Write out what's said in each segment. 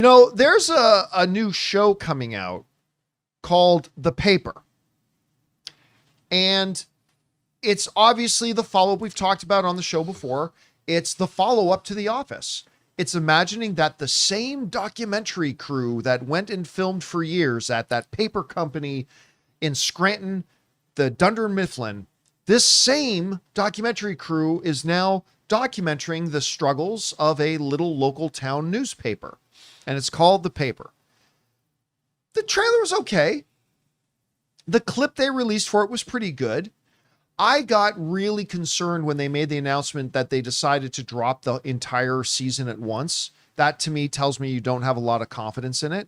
You know, there's a new show coming out called The Paper. And it's obviously the follow-up we've talked about on the show before. It's the follow-up to The Office. It's imagining that the same documentary crew that went and filmed for years at that paper company in Scranton, the Dunder Mifflin, this same documentary crew is now documenting the struggles of a little local town newspaper. And it's called The Paper. The trailer was okay. The clip they released for it was pretty good. I got really concerned when they made the announcement that they decided to drop the entire season at once. That to me tells me you don't have a lot of confidence in it.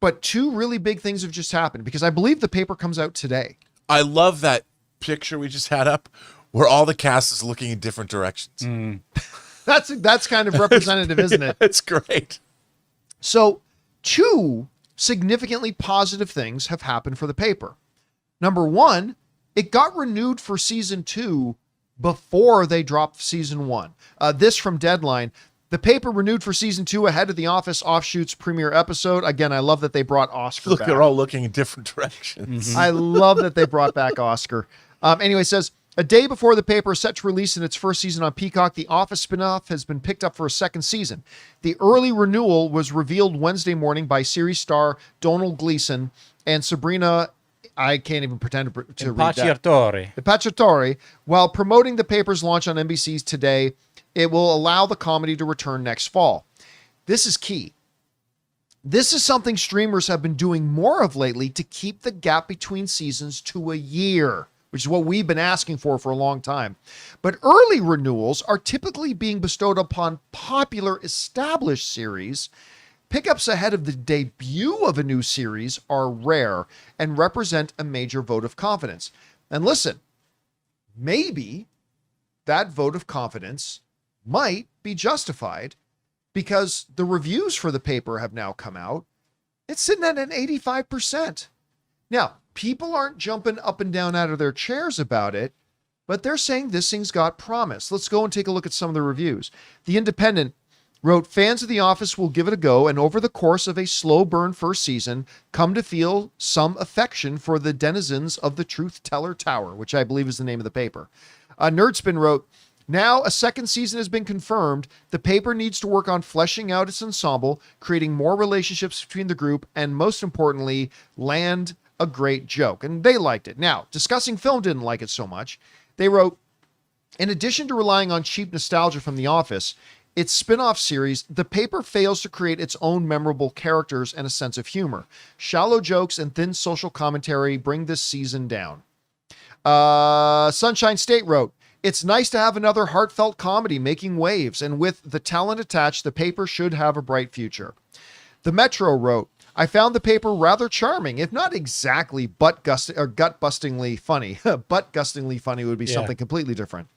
But two really big things have just happened because I believe The Paper comes out today. I love that picture we just had up where all the cast is looking in different directions. That's kind of representative, isn't it? It's great. So two significantly positive things have happened for The Paper. Number one, it got renewed for season 2 before they dropped season 1. This from Deadline. The Paper renewed for season 2 ahead of The Office Offshoots premiere episode. Again, I love that they brought Oscar Look, back. they're all looking in different directions. I love that they brought back Oscar. Anyway, it says, a day before The Paper is set to release in its first season on Peacock, The Office spinoff has been picked up for a second season. The early renewal was revealed Wednesday morning by series star Donald Gleason and Sabrina, I can't even pretend to read that. Impacciatore. While promoting The Paper's launch on NBC's Today, it will allow the comedy to return next fall. This is key. This is something streamers have been doing more of lately to keep the gap between seasons to a year, which is what we've been asking for a long time. But early renewals are typically being bestowed upon popular established series. Pickups ahead of the debut of a new series are rare and represent a major vote of confidence. And listen, maybe that vote of confidence might be justified because the reviews for The Paper have now come out. It's sitting at an 85%. Now, people aren't jumping up and down out of their chairs about it, but they're saying this thing's got promise. Let's go and take a look at some of the reviews. The Independent wrote, fans of The Office will give it a go, and over the course of a slow burn first season, come to feel some affection for the denizens of the Truth Teller Tower, which I believe is the name of the paper. Nerdspin wrote, now a second season has been confirmed. The paper needs to work on fleshing out its ensemble, creating more relationships between the group, and most importantly, land a great joke. And they liked it. Now, Discussing Film didn't like it so much. They wrote, in addition to relying on cheap nostalgia from The Office, its spin-off series, The Paper fails to create its own memorable characters and a sense of humor. Shallow jokes and thin social commentary bring this season down. Sunshine State wrote, it's nice to have another heartfelt comedy making waves, and with the talent attached, The Paper should have a bright future. The Metro wrote, I found The Paper rather charming, if not exactly gut-bustingly funny. Butt-gustingly funny would be something completely different.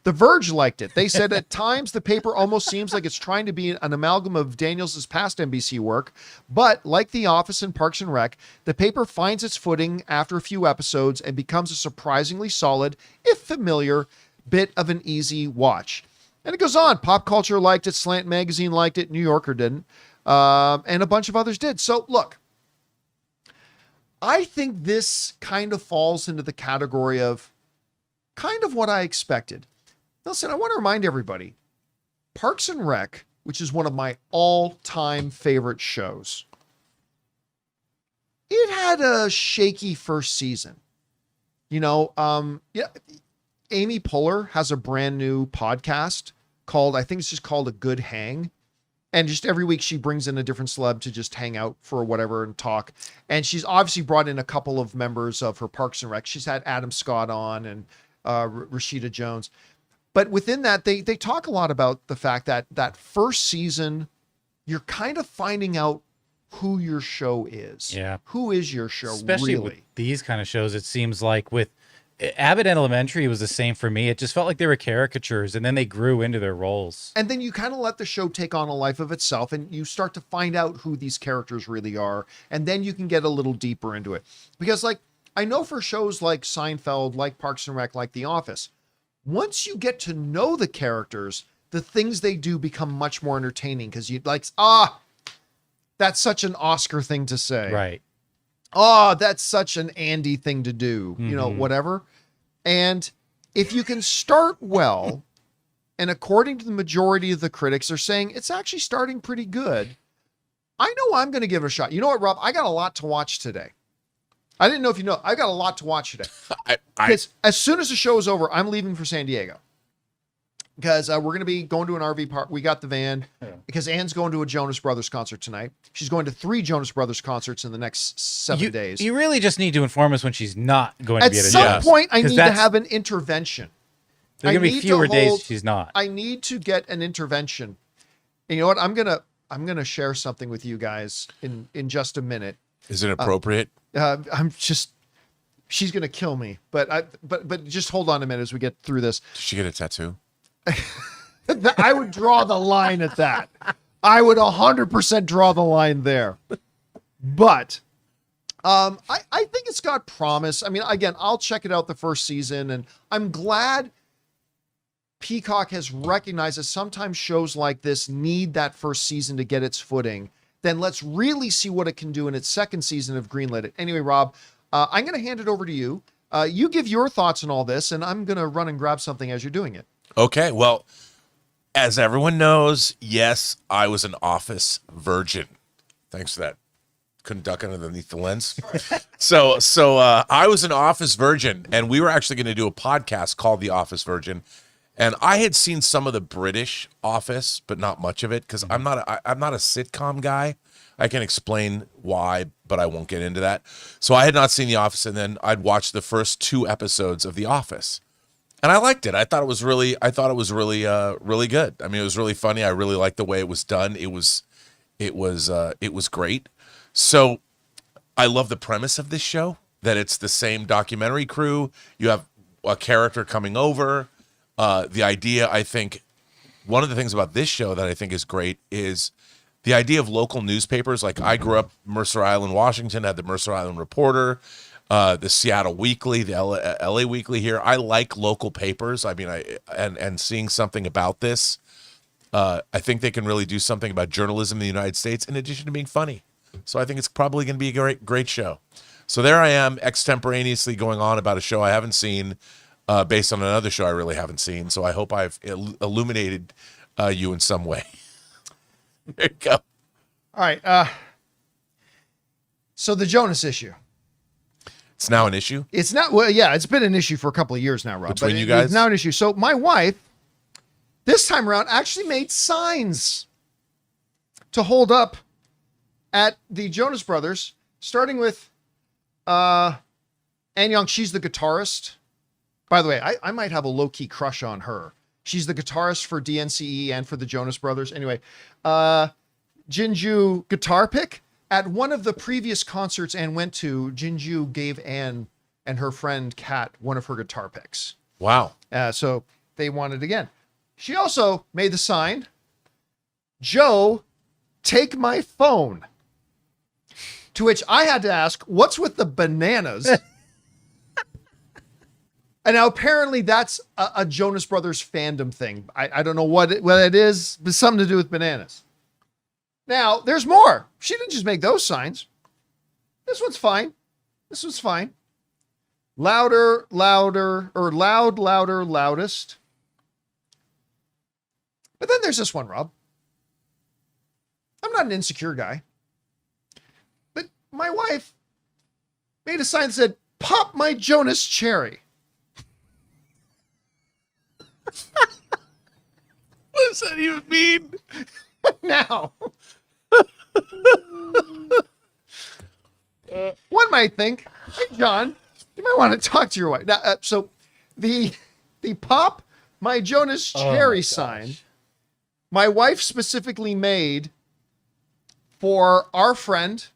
The Verge liked it. They said at times The Paper almost seems like it's trying to be an amalgam of Daniels' past NBC work, but like The Office and Parks and Rec, The Paper finds its footing after a few episodes and becomes a surprisingly solid, if familiar, bit of an easy watch. And it goes on. Pop Culture liked it. Slant Magazine liked it. New Yorker didn't. And a bunch of others did. So look, I think this kind of falls into the category of kind of what I expected. Listen, I want to remind everybody, Parks and Rec, which is one of my all-time favorite shows, it had a shaky first season. You know, Amy Poehler has a brand new podcast called, I think it's just called A Good Hang. And just every week she brings in a different celeb to just hang out for whatever and talk. And she's obviously brought in a couple of members of her Parks and Rec. She's had Adam Scott on and Rashida Jones. But within that, they talk a lot about the fact that that first season, you're kind of finding out who your show is. Yeah. Who is your show, especially really? With these kind of shows, it seems like with Abbott Elementary was the same for me. It just felt like they were caricatures, and then they grew into their roles. And then you kind of let the show take on a life of itself, and you start to find out who these characters really are, and then you can get a little deeper into it. Because, like, I know for shows like Seinfeld, like Parks and Rec, like The Office, once you get to know the characters, the things they do become much more entertaining because you like, that's such an Oscar thing to say. Right. Oh, that's such an Andy thing to do, you know, Mhm. whatever. And if you can start well, and according to the majority of the critics are saying it's actually starting pretty good, I know I'm going to give it a shot. You know what, Rob? I got a lot to watch today. I didn't know if you know, I got a lot to watch today. Because as soon as the show is over, I'm leaving for San Diego. Because we're going to be going to an RV park. We got the van. Because Anne's going to a Jonas Brothers concert tonight. She's going to 3 Jonas Brothers concerts in the next 7 days. You really just need to inform us when she's not going to At be at a some Jonas. point, I 'Cause need to that's- have an intervention. There's I going to be need to fewer days hold- she's not. I need to get an intervention. And you know what? I'm gonna share something with you guys in just a minute. Is it appropriate? She's gonna kill me. But just hold on a minute as we get through this. Did she get a tattoo? I would draw the line at that. I would 100% draw the line there. But I think it's got promise. I mean, again, I'll check it out the first season, and I'm glad Peacock has recognized that sometimes shows like this need that first season to get its footing. Then let's really see what it can do in its second season of greenlit it. Anyway, Rob, I'm going to hand it over to you. You give your thoughts on all this, and I'm going to run and grab something as you're doing it. Okay, well, as everyone knows, yes, I was an Office virgin. Thanks for that. Couldn't duck underneath the lens. So I was an Office virgin, and we were actually going to do a podcast called The Office Virgin. And I had seen some of the British Office, but not much of it because I'm not a sitcom guy. I can explain why, but I won't get into that. So I had not seen The Office, and then I'd watched the first 2 episodes of The Office. And I liked it. I thought it was really really good. I mean, it was really funny. I really liked the way it was done. It was great. So I love the premise of this show, that it's the same documentary crew. You have a character coming over. The idea, I think, one of the things about this show that I think is great is the idea of local newspapers. Like I grew up Mercer Island, Washington, had the Mercer Island Reporter, the Seattle Weekly, the LA Weekly here. I like local papers. I mean, and seeing something about this, I think they can really do something about journalism in the United States in addition to being funny. So I think it's probably going to be a great show. So there I am extemporaneously going on about a show I haven't seen, based on another show I really haven't seen. So I hope I've illuminated you in some way. There you go. All right. So the Jonas issue. It's now an issue. It's not, well, yeah, it's been an issue for a couple of years now, Rob. Between but you guys? It's now an issue. So my wife, this time around, actually made signs to hold up at the Jonas Brothers, starting with Ann Young. She's the guitarist. By the way, I might have a low-key crush on her. She's the guitarist for DNCE and for the Jonas Brothers. Anyway, Jinju guitar pick. At one of the previous concerts Ann went to, Jinju gave Ann and her friend Kat one of her guitar picks. Wow. So they wanted it again. She also made the sign, "Joe, take my phone." To which I had to ask, what's with the bananas? And now apparently that's a Jonas Brothers fandom thing. I don't know what it is, but something to do with bananas. Now, there's more. She didn't just make those signs. This one's fine. This one's fine. Louder, louder, or loud, louder, loudest. But then there's this one, Rob. I'm not an insecure guy. But my wife made a sign that said, "Pop my Jonas cherry." What does that even mean? Now, one might think, hey, John, you might want to talk to your wife. Now, so the "Pop my Jonas cherry" sign, my wife specifically made for our friend,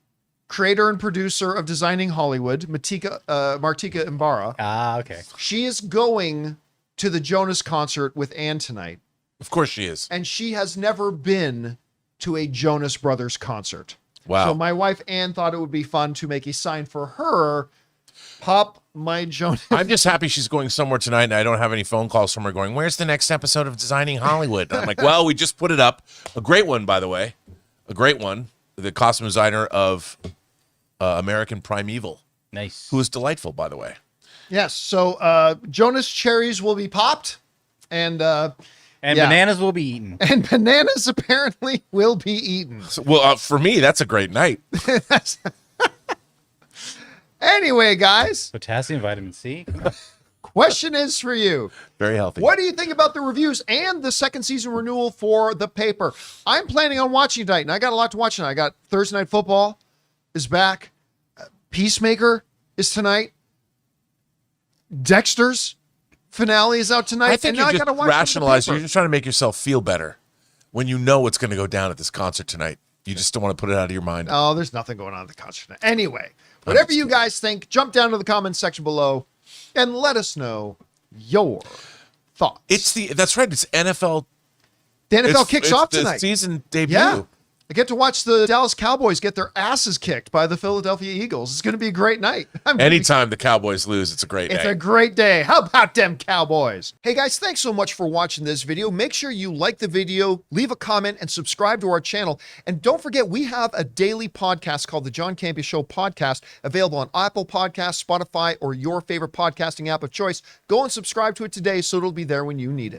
creator and producer of Designing Hollywood, Martika Imbara. Ah, okay. She is going to the Jonas concert with Ann tonight, Of course she is. and she has never been to a Jonas Brothers concert. Wow. So my wife Ann thought it would be fun to make a sign for her Pop my Jonas. I'm just happy she's going somewhere tonight, and I don't have any phone calls from her going, "Where's the next episode of Designing Hollywood?" And I'm like, "Well, we just put it up. A great one, by the way. A great one. The costume designer of American Primeval, Nice. who is delightful, by the way." Yes. So Jonas cherries will be popped, and yeah. Bananas will be eaten. And bananas apparently will be eaten. So, well, for me, that's a great night. Anyway, guys, Potassium, vitamin C. Come on. question is for you. Very healthy. What do you think about the reviews and the second season renewal for The Paper? I'm planning on watching tonight, and I got a lot to watch tonight. I got Thursday Night Football is back. Peacemaker is tonight. Dexter's finale is out tonight. I think and now you're I gotta just watch rationalizing. The You're just trying to make yourself feel better when you know what's going to go down at this concert tonight. You just don't want to put it out of your mind. Oh, there's nothing going on at the concert tonight. Anyway, whatever you guys think, jump down to the comments section below and let us know your thoughts. That's right. It's NFL. The NFL kicks off the tonight. season debut. Yeah. I get to watch the Dallas Cowboys get their asses kicked by the Philadelphia Eagles. It's going to be a great night. Anytime the Cowboys lose, it's a great It's day. a great day. How about them Cowboys? Hey guys, thanks so much for watching this video. Make sure you like the video, leave a comment, and subscribe to our channel. And don't forget, we have a daily podcast called the John Campea Show podcast, available on Apple Podcasts, Spotify, or your favorite podcasting app of choice. Go and subscribe to it today so it'll be there when you need it.